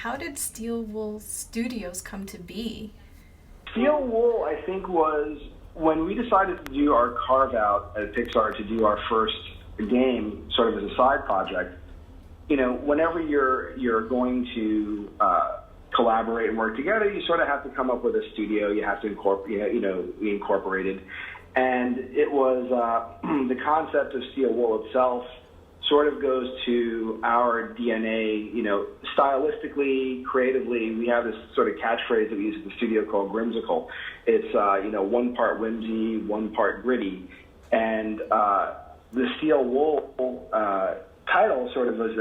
how did Steel Wool Studios come to be? Steel Wool, I think, was when we decided to do our carve out at Pixar to do our first game, sort of as a side project. Whenever you're going to collaborate and work together, you sort of have to come up with a studio. You have to incorporate, we incorporated, and it was the concept of Steel Wool itself sort of goes to our DNA, stylistically, creatively. We have this sort of catchphrase that we use at the studio called Grimsicle. It's, one part whimsy, one part gritty. And the Steel Wool title sort of was,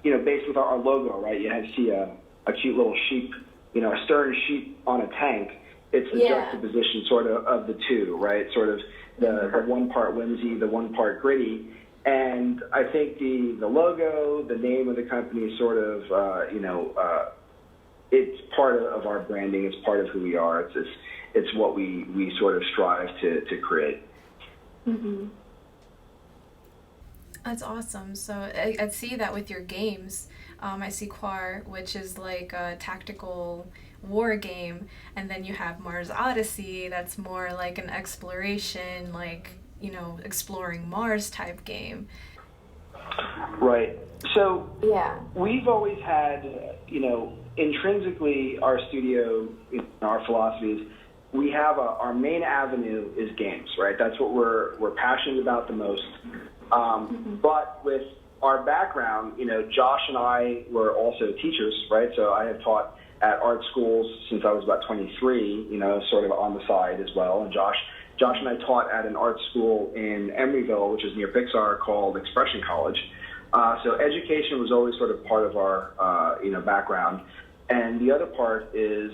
based with our logo, right? You see a cute little sheep, a stern sheep on a tank. It's the juxtaposition sort of the two, right? Sort of the one part whimsy, the one part gritty. And I think the logo, the name of the company is sort of, it's part of our branding. It's part of who we are. It's what we sort of strive to create. Mm-hmm. That's awesome. So I see that with your games. I see QUAR, which is like a tactical war game, and then you have Mars Odyssey, that's more like an exploration, exploring Mars type game. Right. So we've always had, intrinsically our studio, our philosophies, we have our main avenue is games, right? That's what we're passionate about the most. But with our background, Josh and I were also teachers, right? So I have taught at art schools since I was about 23, sort of on the side as well. And Josh and I taught at an art school in Emeryville, which is near Pixar, called Expression College. So education was always sort of part of our, background. And the other part is,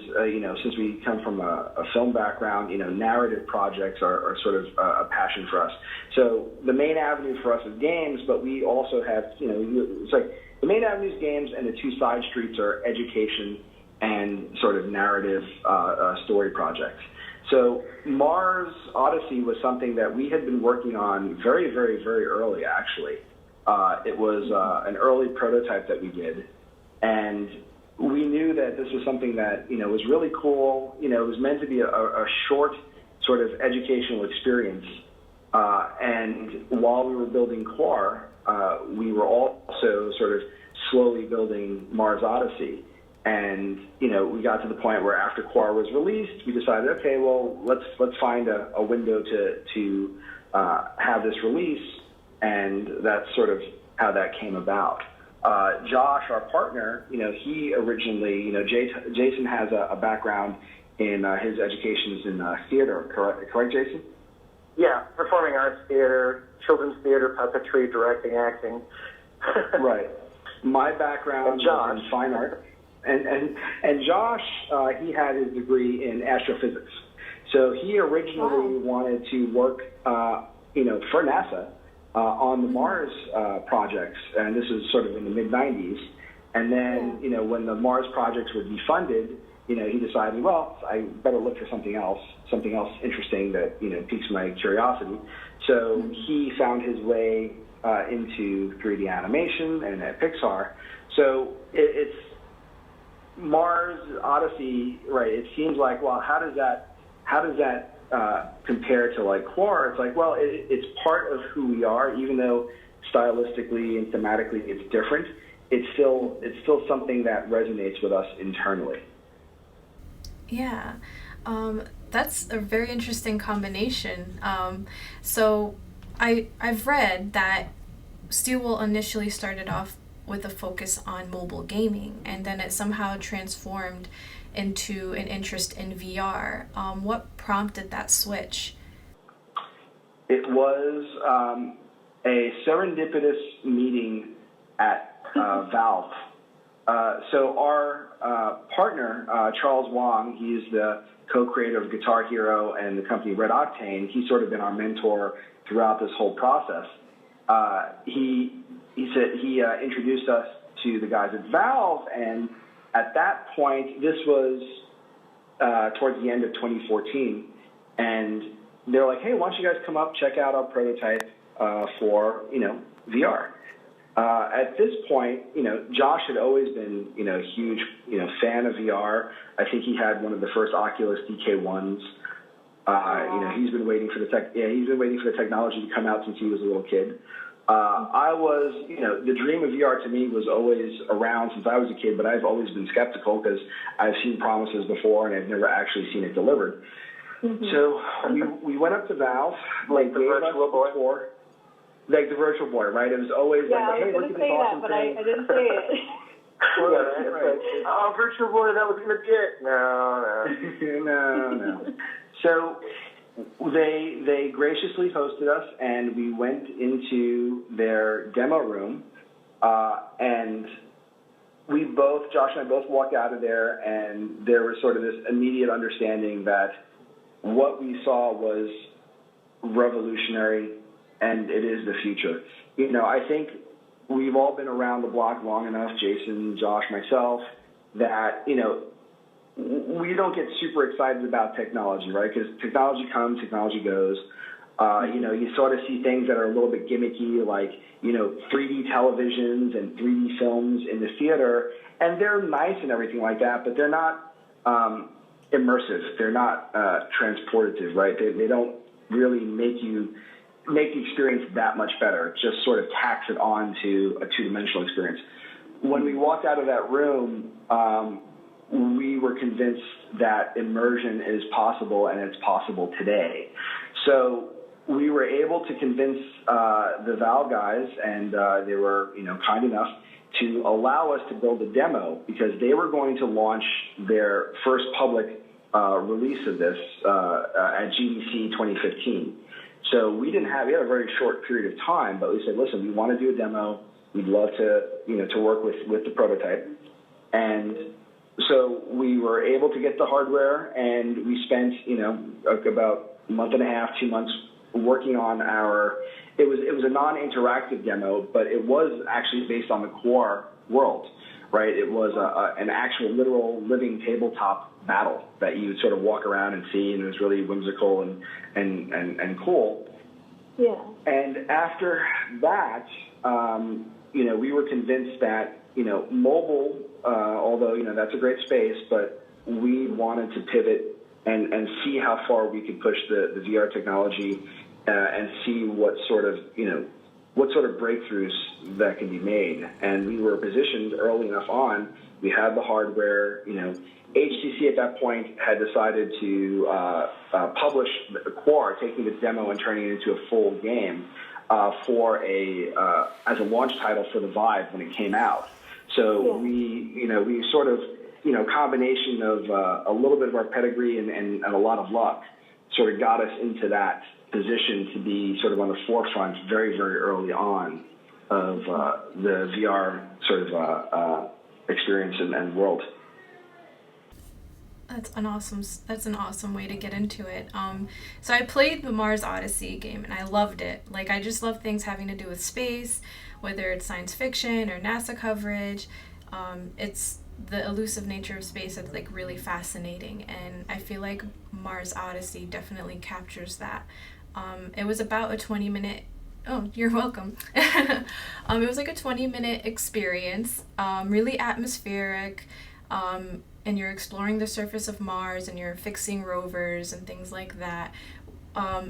since we come from a film background, narrative projects are sort of a passion for us. So the main avenue for us is games, but we also have, it's like the main avenue is games, and the two side streets are education and sort of narrative story projects. So Mars Odyssey was something that we had been working on very, very, very early, actually. It was an early prototype that we did, and we knew that this was something that, was really cool. It was meant to be a short sort of educational experience. And while we were building QUAR, we were also sort of slowly building Mars Odyssey. And, we got to the point where after QUAR was released, we decided, okay, well, let's find a window to have this release. And that's sort of how that came about. Josh, our partner, he originally, Jason has a background in his education is in theater, correct, Jason? Yeah, performing arts theater, children's theater, puppetry, directing, acting. Right. My background is in fine art. And Josh, he had his degree in astrophysics. So he originally wanted to work, for NASA on the Mars projects, and this is sort of in the mid-'90s. And then, when the Mars projects were defunded, he decided, well, I better look for something else interesting that, piques my curiosity. So he found his way into 3D animation and at Pixar. So it's Mars Odyssey, right? It seems like, well, how does that compare to like QUAR? It's like, well, it's part of who we are, even though stylistically and thematically it's different. It's still something that resonates with us internally. Yeah, that's a very interesting combination. So I've read that Steel Wool initially started off with a focus on mobile gaming, and then it somehow transformed into an interest in VR. What prompted that switch? It was a serendipitous meeting at Valve. So our partner, Charles Wong, he's the co-creator of Guitar Hero and the company Red Octane. He's sort of been our mentor throughout this whole process. He introduced us to the guys at Valve, and at that point, this was towards the end of 2014, and they're like, hey, why don't you guys come up, check out our prototype for, VR. At this point, Josh had always been, a huge, fan of VR. I think he had one of the first Oculus DK1s. He's been waiting for the technology to come out since he was a little kid. I was, the dream of VR to me was always around since I was a kid, but I've always been skeptical because I've seen promises before and I've never actually seen it delivered. Mm-hmm. So we went up to Valve, like the virtual boy. Like the virtual boy, right? It was always hey, look at this awesome thing. I didn't say it. Right. Virtual boy, that was going to get. No. So they graciously hosted us, and we went into their demo room, and Josh and I both walked out of there, and there was sort of this immediate understanding that what we saw was revolutionary, and it is the future. I think we've all been around the block long enough, Jason, Josh, myself, that, we don't get super excited about technology, right? Because technology comes, technology goes. You sort of see things that are a little bit gimmicky, like, 3D televisions and 3D films in the theater, and they're nice and everything like that, but they're not immersive. They're not transportative, right? They don't really make the experience that much better. It just sort of tacks it on to a two-dimensional experience. When we walked out of that room, we were convinced that immersion is possible, and it's possible today. So we were able to convince the Valve guys, and they were, kind enough to allow us to build a demo because they were going to launch their first public release of this at GDC 2015. So we had a very short period of time, but we said, listen, we want to do a demo. We'd love to, to work with the prototype. And so we were able to get the hardware, and we spent, about a month and a half, 2 months working on it was a non-interactive demo, but it was actually based on the QUAR world, right? It was an actual literal living tabletop battle that you would sort of walk around and see, and it was really whimsical and cool. Yeah. And after that, we were convinced that, mobile, although, that's a great space, but we wanted to pivot and see how far we could push the VR technology and see what sort of breakthroughs that can be made. And we were positioned early enough on. We had the hardware, HTC at that point had decided to publish QUAR, taking the demo and turning it into a full game as a launch title for the Vive when it came out. So we sort of, combination of a little bit of our pedigree and a lot of luck sort of got us into that position to be sort of on the forefront very, very early on of the VR sort of experience and world. That's an awesome way to get into it. So I played the Mars Odyssey game and I loved it. Like, I just love things having to do with space, whether it's science fiction or NASA coverage. It's the elusive nature of space that's like really fascinating, and I feel like Mars Odyssey definitely captures that. It was about a 20-minute. Oh, you're welcome. It was like a 20-minute experience, really atmospheric. And you're exploring the surface of Mars, and you're fixing rovers and things like that.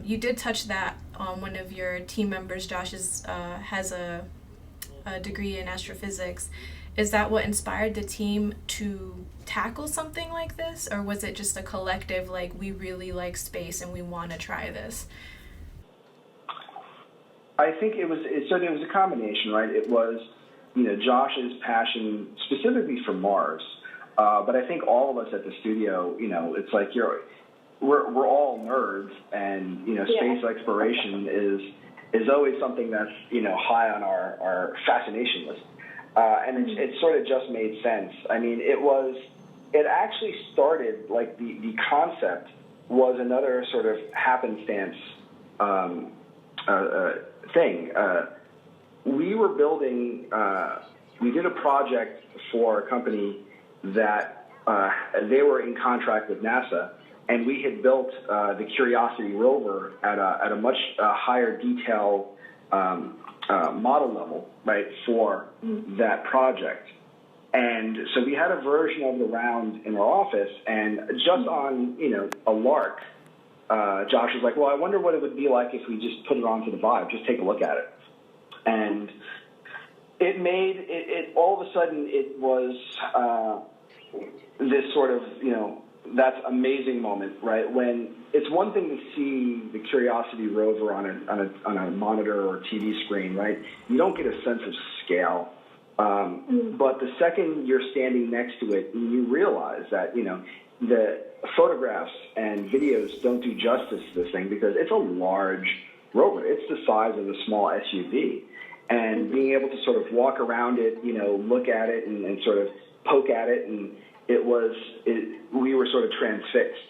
You did touch that one of your team members, Josh, has a degree in astrophysics. Is that what inspired the team to tackle something like this? Or was it just a collective, like, we really like space and we want to try this? I think it was a combination, right? It was, Josh's passion specifically for Mars. But I think all of us at the studio, it's like we're all nerds, and space exploration is always something that's high on our fascination list, and it sort of just made sense. I mean, it actually started, like, the concept was another sort of happenstance thing. We were building. We did a project for a company that they were in contract with NASA, and we had built the Curiosity rover at a much higher detail model level, right, for that project. And so we had a version of it around in our office, and just on, a lark, Josh was like, well, I wonder what it would be like if we just put it onto the Vive, just take a look at it. And it made, it all of a sudden, it was this sort of, that's amazing moment, right? When it's one thing to see the Curiosity rover on a monitor or TV screen, right? You don't get a sense of scale. But the second you're standing next to it, you realize that, the photographs and videos don't do justice to this thing because it's a large rover. It's the size of a small SUV. And being able to sort of walk around it, look at it and sort of poke at it, and we were sort of transfixed.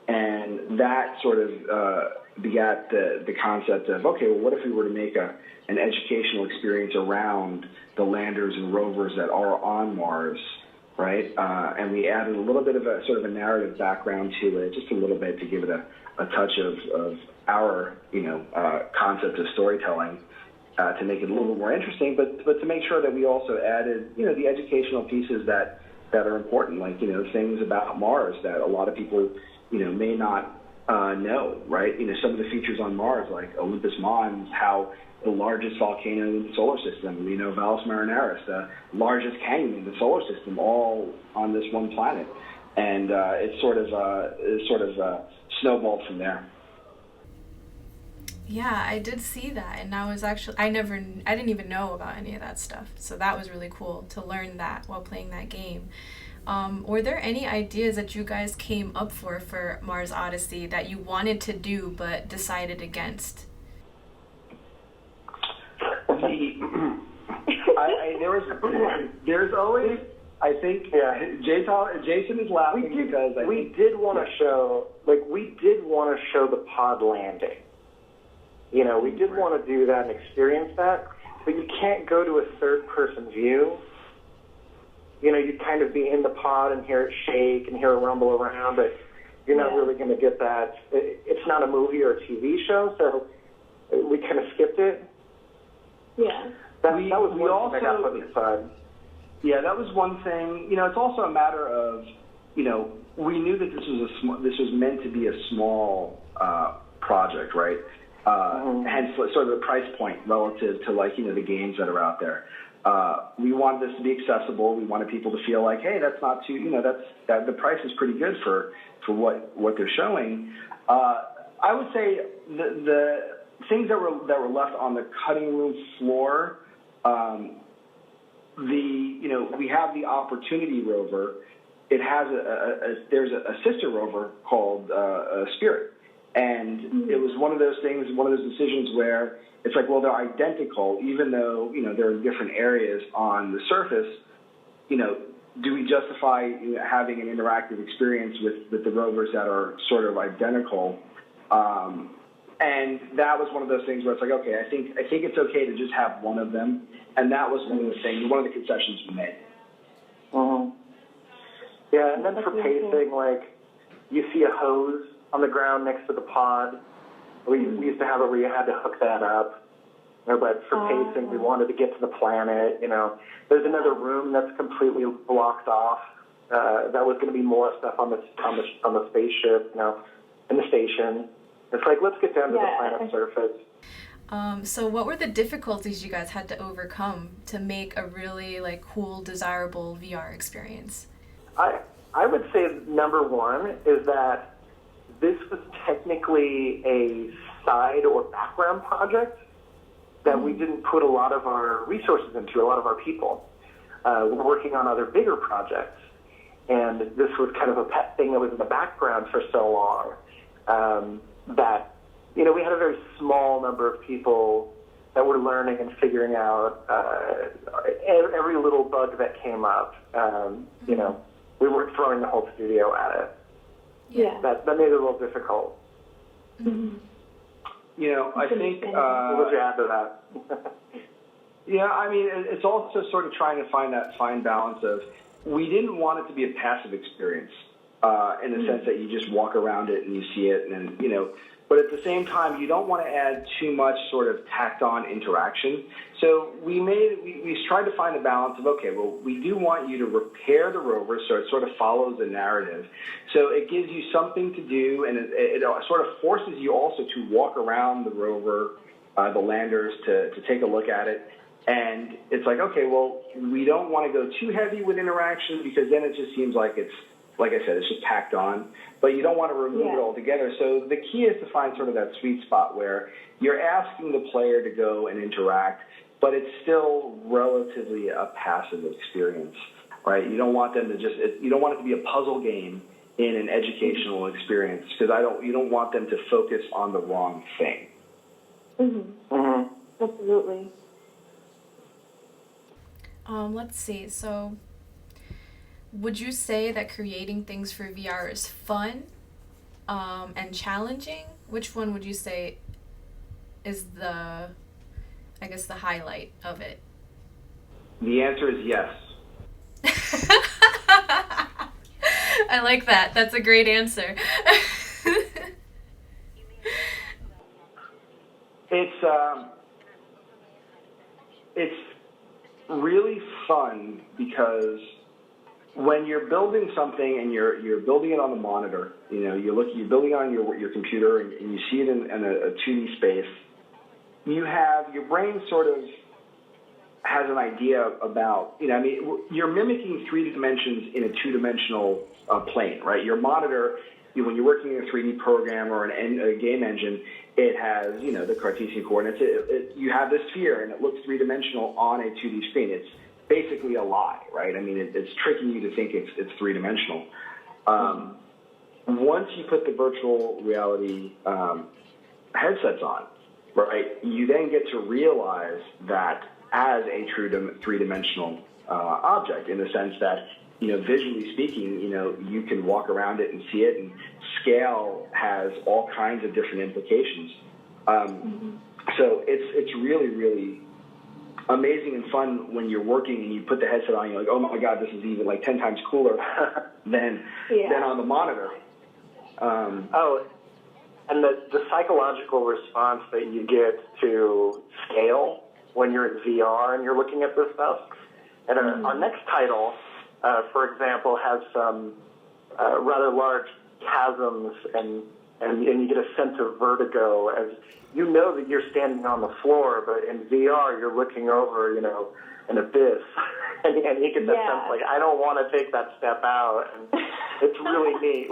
And that sort of begat the concept of, okay, well, what if we were to make an educational experience around the landers and rovers that are on Mars, right? And we added a little bit of a sort of a narrative background to it, just a little bit to give it a touch of our, concept of storytelling to make it a little bit more interesting, but to make sure that we also added, the educational pieces that are important, like, things about Mars that a lot of people, may not know, right? Some of the features on Mars, like Olympus Mons, how the largest volcano in the solar system, Valles Marineris, the largest canyon in the solar system, all on this one planet. And it sort of snowballed from there. Yeah, I did see that, and I didn't even know about any of that stuff. So that was really cool to learn that while playing that game. Were there any ideas that you guys came up for Mars Odyssey that you wanted to do but decided against? There's always, I think, Jason is laughing because we did want to show the pod landing. We did want to do that and experience that, but you can't go to a third-person view. You'd kind of be in the pod and hear it shake and hear it rumble around, but you're not really going to get that. It's not a movie or a TV show, so we kind of skipped it. Yeah. That was one thing I got put aside. Yeah, that was one thing. It's also a matter of, we knew that this was meant to be a small project, right? Hence sort of the price point relative to the games that are out there. We wanted this to be accessible. We wanted people to feel like, hey, that's not too, the price is pretty good for what they're showing. I would say the things that were left on the cutting room floor, we have the Opportunity rover. It has there's a sister rover called Spirit. And it was one of those things, one of those decisions where it's like, well, they're identical, even though, they're in different areas on the surface. Do we justify having an interactive experience with the rovers that are sort of identical? And that was one of those things where it's like, okay, I think it's okay to just have one of them. And that was one of the concessions we made. Yeah, and then for pacing, you see a hose on the ground next to the pod. We used to have it where you had to hook that up. But for pacing, we wanted to get to the planet. There's another room that's completely blocked off. That was going to be more stuff on the spaceship, in the station. It's like, let's get down to the planet's surface. So what were the difficulties you guys had to overcome to make a really cool, desirable VR experience? I would say number one is that this was technically a side or background project that we didn't put a lot of our resources into, a lot of our people. We're working on other bigger projects, and this was kind of a pet thing that was in the background for so long that, we had a very small number of people that were learning and figuring out every little bug that came up. We weren't throwing the whole studio at it. Yeah. That made it a little difficult. Mm-hmm. I think... what would you add to that? Yeah, I mean, it's also sort of trying to find that fine balance of, we didn't want it to be a passive experience in the sense that you just walk around it and you see it, and but at the same time, you don't want to add too much sort of tacked on interaction. So we tried to find a balance of, okay, well, we do want you to repair the rover so it sort of follows the narrative. So it gives you something to do, and it sort of forces you also to walk around the rover, the landers, to take a look at it. And it's like, okay, well, we don't want to go too heavy with interaction because then it just seems like it's, like I said, it's just tacked on. But you don't want to remove it altogether. So the key is to find sort of that sweet spot where you're asking the player to go and interact, but it's still relatively a passive experience, right? You don't want them to you don't want it to be a puzzle game in an educational experience because you don't want them to focus on the wrong thing. Mm-hmm. Mm-hmm. Absolutely. Let's see. So, would you say that creating things for VR is fun and challenging? Which one would you say is the highlight of it? The answer is yes. I like that. That's a great answer. It's really fun because when you're building something and you're building it on the monitor, you're building it on your computer and you see it in a 2D space, your brain sort of has an idea about, you're mimicking 3 dimensions in a 2-dimensional plane, right? Your monitor, when you're working in a 3D program or a game engine, it has, the Cartesian coordinates. You have this sphere and it looks 3-dimensional on a 2D screen. It's basically a lie, right? I mean, it's tricking you to think it's 3-dimensional. Once you put the virtual reality headsets on, right, you then get to realize that as a true 3-dimensional object, in the sense that, visually speaking, you can walk around it and see it, and scale has all kinds of different implications. So it's really, really amazing and fun when you're working and you put the headset on, you're like, oh my God, this is even like 10 times cooler than on the monitor. And the psychological response that you get to scale when you're in VR and you're looking at this stuff. And our next title, for example, has some rather large chasms and you get a sense of vertigo as you know that you're standing on the floor, but in VR you're looking over, an abyss. and you get that sense like, I don't want to take that step out. And it's really neat.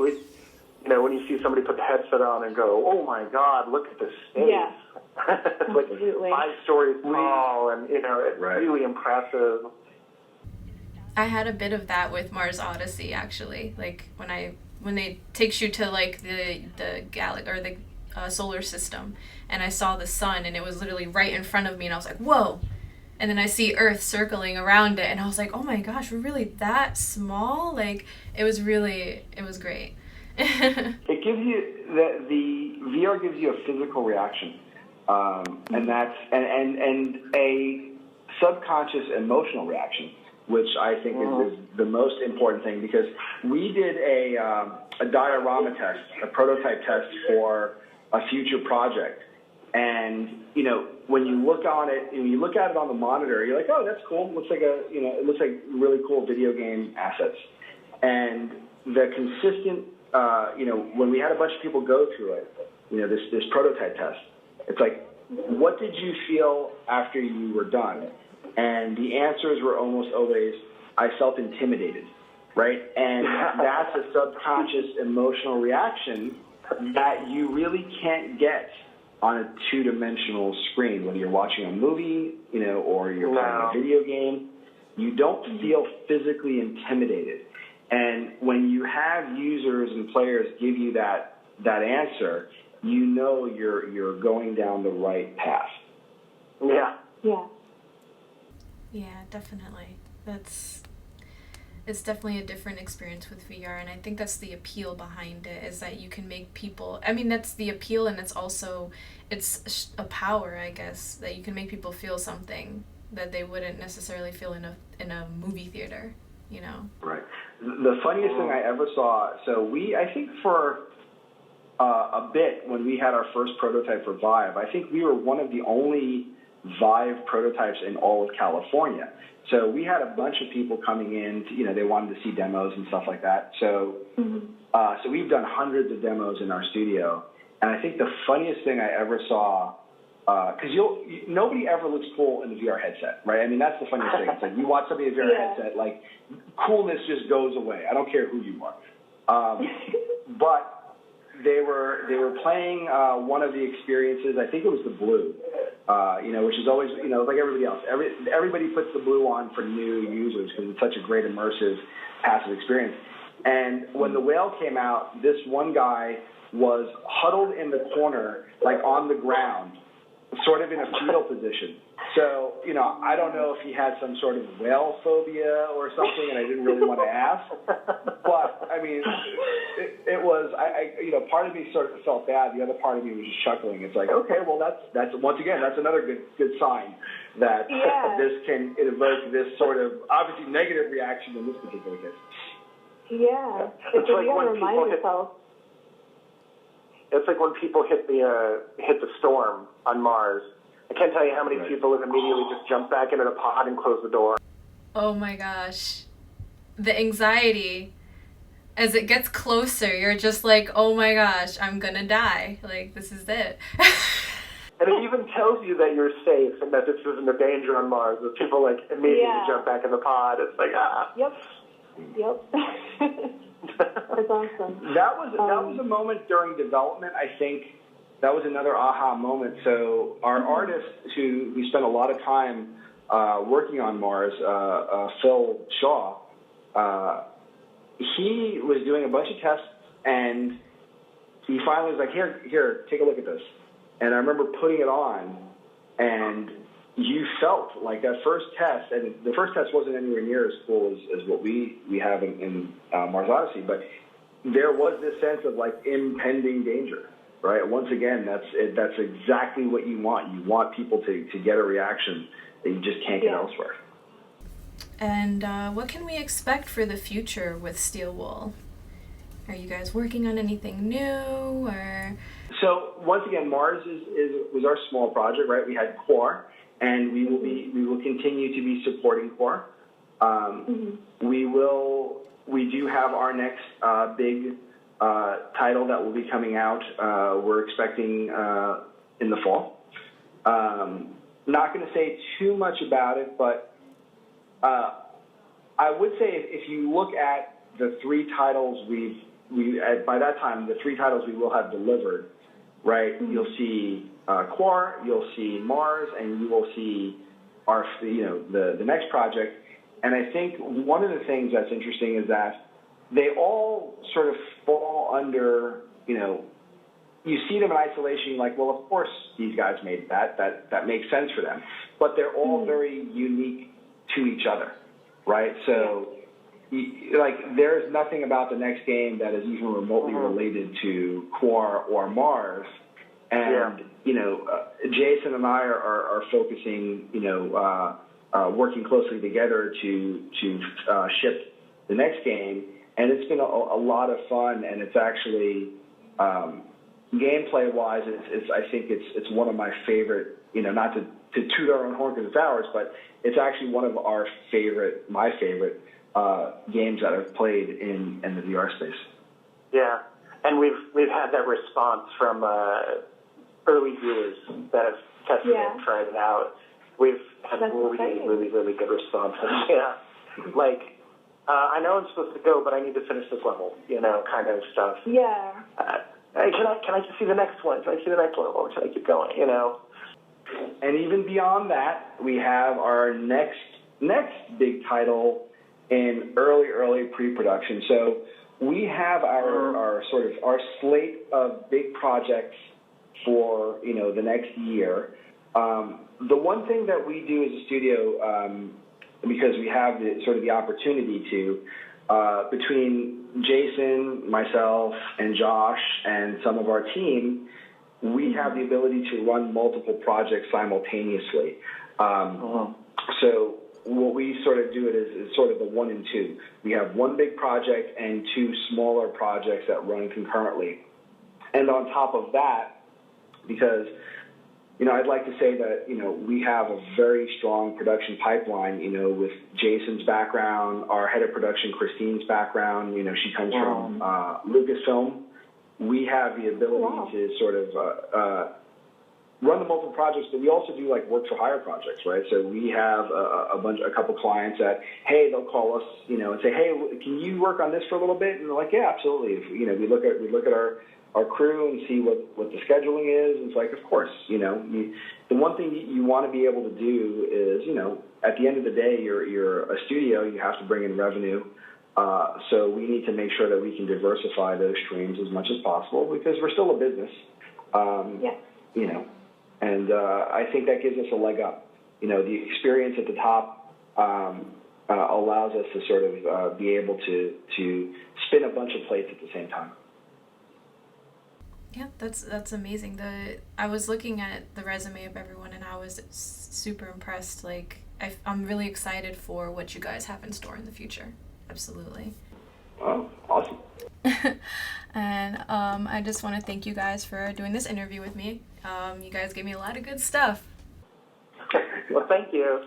When you see somebody put the headset on and go, oh my God, look at this space. Yeah. It's like 5 stories tall and, it's really impressive. I had a bit of that with Mars Odyssey, actually. Like when they takes you to like the galaxy or the solar system, and I saw the sun, and it was literally right in front of me, and I was like, whoa. And then I see Earth circling around it, and I was like, oh my gosh, we're really that small? Like, it was great. It gives you the VR gives you a physical reaction, and that's and a subconscious emotional reaction, which I think is the most important thing, because we did a diorama test, a prototype test for a future project, and when you look at it on the monitor, you're like, oh, that's cool. It looks like really cool video game assets, and the consistent. When we had a bunch of people go through it, this prototype test, it's like, what did you feel after you were done? And the answers were almost always, I felt intimidated, right? And that's a subconscious emotional reaction that you really can't get on a 2-dimensional screen. Whether you're watching a movie, or you're playing a video game, you don't feel physically intimidated. And when you have users and players give you that answer, you're going down the right path. Yeah. Yeah. Yeah, definitely. It's definitely a different experience with VR, and I think that's the appeal behind it, is that you can make people, that's the appeal, and it's a power, I guess, that you can make people feel something that they wouldn't necessarily feel in a movie theater, Right. The funniest thing I ever saw, so I think for a bit when we had our first prototype for Vive. I think we were one of the only Vive prototypes in all of California. So we had a bunch of people coming in, they wanted to see demos and stuff like that. So, so we've done hundreds of demos in our studio. And I think the funniest thing I ever saw, because nobody ever looks cool in a VR headset, right? I mean, that's the funniest thing. It's like you watch somebody in a VR headset, like coolness just goes away. I don't care who you are. But they were playing one of the experiences. I think it was the Blue, which is always, like everybody else. Everybody puts the Blue on for new users because it's such a great immersive passive experience. And when the Whale came out, this one guy was huddled in the corner, like on the ground, sort of in a fetal position. So, I don't know if he had some sort of whale phobia or something, and I didn't really want to ask. But, I mean, it was, part of me sort of felt bad. The other part of me was just chuckling. It's like, okay, well, that's once again, that's another good sign that this can evoke this sort of, obviously, negative reaction in this particular case. Yeah. It's like when remind yourself. It's like when people hit the storm on Mars. I can't tell you how many people have immediately just jumped back into the pod and closed the door. Oh my gosh. The anxiety. As it gets closer, you're just like, oh my gosh, I'm gonna die. Like, this is it. And it even tells you that you're safe and that this isn't a danger on Mars. That people, like, immediately jump back in the pod. It's like, Yep. That's awesome. That was a moment during development, I think. That was another aha moment. So our artist, who we spent a lot of time working on Mars, Phil Shaw, he was doing a bunch of tests, and he finally was like, here, take a look at this. And I remember putting it on, and you felt like that first test, and the first test wasn't anywhere near as cool as what we have in Mars Odyssey, but there was this sense of like impending danger. Right. Once again, that's exactly what you want. You want people to get a reaction that you just can't get elsewhere. And what can we expect for the future with Steel Wool? Are you guys working on anything new, or? So once again, Mars was our small project, right? We had QUAR, and we will continue to be supporting QUAR. We do have our next big title that will be coming out. We're expecting in the fall. Not going to say too much about it, but I would say if you look at the three titles by that time, the three titles we will have delivered, right? You'll see QUAR, you'll see Mars, and you will see our the next project. And I think one of the things that's interesting is that they all sort of fall under, you see them in isolation, like, well, of course these guys made that makes sense for them. But they're all very unique to each other, right? So, there's nothing about the next game that is even remotely related to QUAR or Mars. And, Jason and I are focusing, working closely together to ship the next game. And it's been a lot of fun, and it's actually gameplay-wise, I think it's one of my favorite. Not to toot our own horn because it's ours, but it's actually one of my favorite games that I've played in the VR space. Yeah, and we've had that response from early viewers that have tested it and tried it out. We've had really good responses. Yeah, I know I'm supposed to go, but I need to finish this level, kind of stuff. Yeah. Hey, can I just see the next one? Can I see the next level? Or should I keep going, And even beyond that, we have our next big title in early pre-production. So we have our slate of big projects for, the next year. The one thing that we do as a studio, because we have the opportunity to, between Jason, myself, and Josh, and some of our team, we have the ability to run multiple projects simultaneously. So what we sort of do it is sort of the 1 and 2. We have one big project and two smaller projects that run concurrently. And on top of that, because, I'd like to say that, we have a very strong production pipeline, with Jason's background, our head of production, Christine's background, she comes from Lucasfilm. We have the ability to sort of run the multiple projects, but we also do like work for hire projects, right? So we have a couple clients that, hey, they'll call us, and say, hey, can you work on this for a little bit? And they're like, yeah, absolutely. We look at our crew and see what the scheduling is. And it's like, of course, the one thing you want to be able to do is, at the end of the day, you're a studio, you have to bring in revenue. So we need to make sure that we can diversify those streams as much as possible because we're still a business. And I think that gives us a leg up. The experience at the top allows us to sort of be able to spin a bunch of plates at the same time. Yeah, that's amazing. I was looking at the resume of everyone, and I was super impressed. Like, I'm really excited for what you guys have in store in the future. Absolutely. Oh, awesome. And I just want to thank you guys for doing this interview with me. You guys gave me a lot of good stuff. Well, thank you.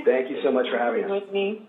Thank you so much for having us. With me.